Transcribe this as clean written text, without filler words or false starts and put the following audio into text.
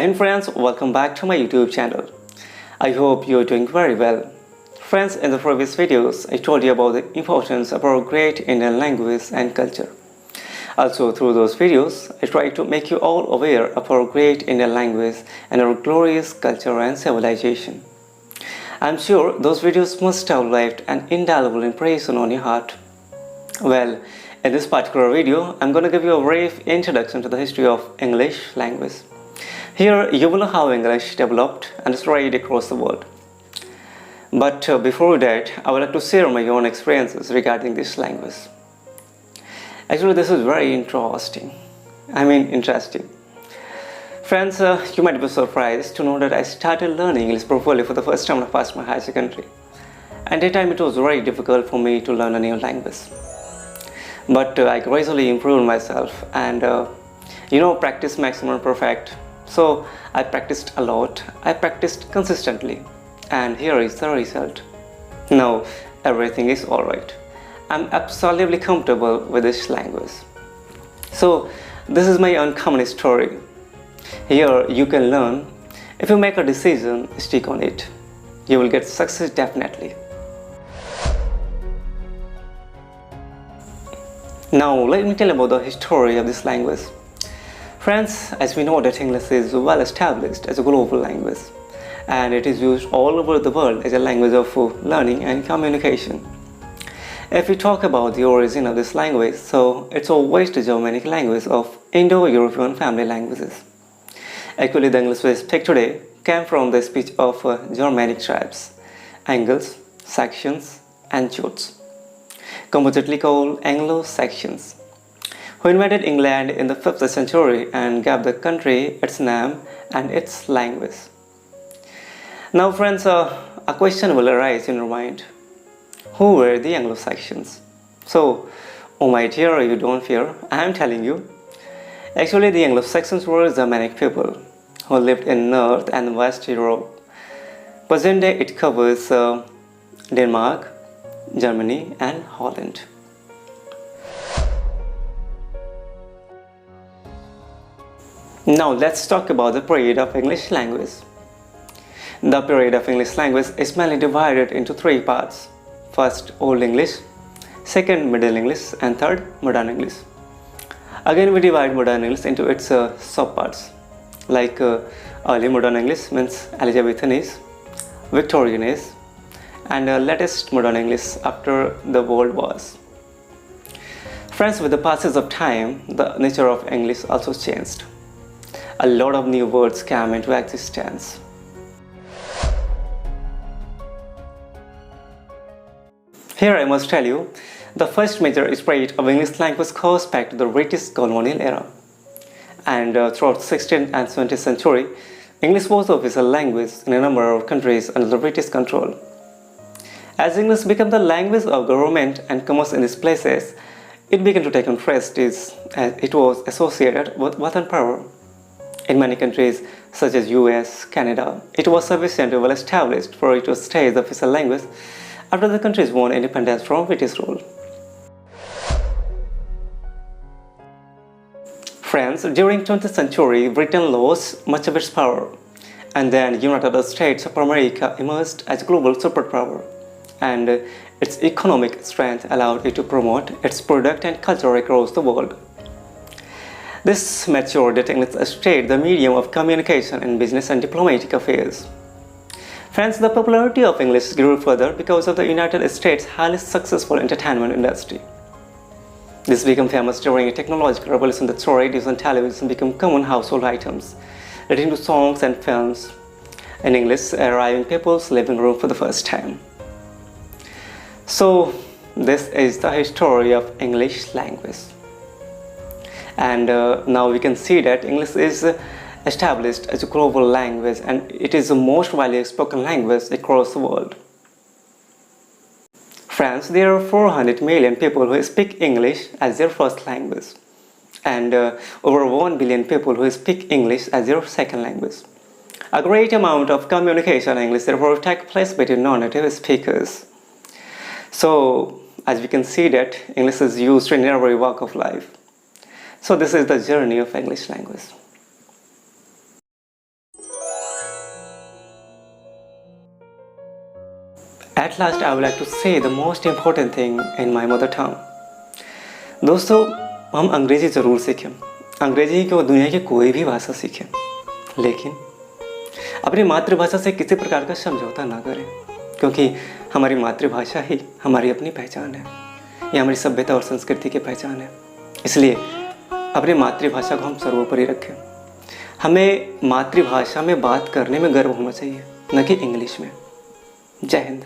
and friends, welcome back to my YouTube channel. I hope you're doing very well. Friends, in the previous videos, I told you about the importance of our great Indian language and culture. Also, through those videos, I try to make you all aware of our great Indian language and our glorious culture and civilization. I'm sure those videos must have left an indelible impression on your heart. Well, in this particular video, I'm going to give you a brief introduction to the history of English language. Here, you will know how English developed and spread across the world. But before that, I would like to share my own experiences regarding this language. Actually, this is very interesting. Interesting. Friends, you might be surprised to know that I started learning English properly for the first time when I passed my high secondary. At that time, it was very difficult for me to learn a new language. But I gradually improved myself and practice maximum perfect. So I practiced a lot, I practiced consistently, and here is the result. Now everything is alright. I'm absolutely comfortable with this language. So this is my uncommon story. Here you can learn. If you make a decision, stick on it. You will get success definitely. Now let me tell you about the history of this language. Friends, as we know that English is well established as a global language and it is used all over the world as a language of learning and communication. If we talk about the origin of this language, so it's a West Germanic language of Indo-European family languages. Actually, the English we speak today came from the speech of Germanic tribes, Angles, Saxons and Jutes, compositely called Anglo-Saxons, who invaded England in the 5th century and gave the country its name and its language. Now friends, a question will arise in your mind. Who were the Anglo-Saxons? So, oh my dear, you don't fear, I am telling you. Actually, the Anglo-Saxons were Germanic people who lived in North and West Europe. Present day it covers Denmark, Germany and Holland. Now let's talk about the period of English language. The period of English language is mainly divided into three parts. First, Old English, second, Middle English and third, Modern English. Again, we divide Modern English into its subparts. Like early Modern English means Elizabethan age, Victorian age and latest Modern English after the World Wars. Friends, with the passage of time, the nature of English also changed. A lot of new words came into existence. Here I must tell you, the first major spread of English language goes back to the British colonial era. And throughout the 16th and 20th century, English was the official language in a number of countries under the British control. As English became the language of government and commerce in these places, it began to take on prestige as it was associated with wealth and power. In many countries such as US, Canada, it was sufficiently well established for it to stay the official language after the countries won independence from British rule. Friends, during 20th century, Britain lost much of its power, and then United States of America emerged as a global superpower, and its economic strength allowed it to promote its product and culture across the world. This made sure that English stayed the medium of communication in business and diplomatic affairs. Friends, the popularity of English grew further because of the United States' highly successful entertainment industry. This became famous during a technological revolution that saw radios and television become common household items, leading to songs and films in English arriving in people's living room for the first time. So, this is the history of English language. And now we can see that English is established as a global language and it is the most widely spoken language across the world. Friends, there are 400 million people who speak English as their first language and over 1 billion people who speak English as their second language. A great amount of communication in English therefore takes place between non-native speakers. So, as we can see that English is used in every walk of life. So this is the journey of English language. At last, I would like to say the most important thing in my mother tongue. दोस्तों, हम अंग्रेज़ी ज़रूर सीखें, अंग्रेज़ी की दुनिया की कोई भी भाषा सीखें, लेकिन अपनी मातृभाषा से किसी प्रकार का समझौता ना करें, क्योंकि हमारी मातृभाषा ही हमारी अपनी पहचान है, ये हमारी सभ्यता और संस्कृति की पहचान है। इसलिए अपनी मातृभाषा को हम सर्वोपरि रखें। हमें मातृभाषा में बात करने में गर्व होना चाहिए, न कि इंग्लिश में। जय हिंद।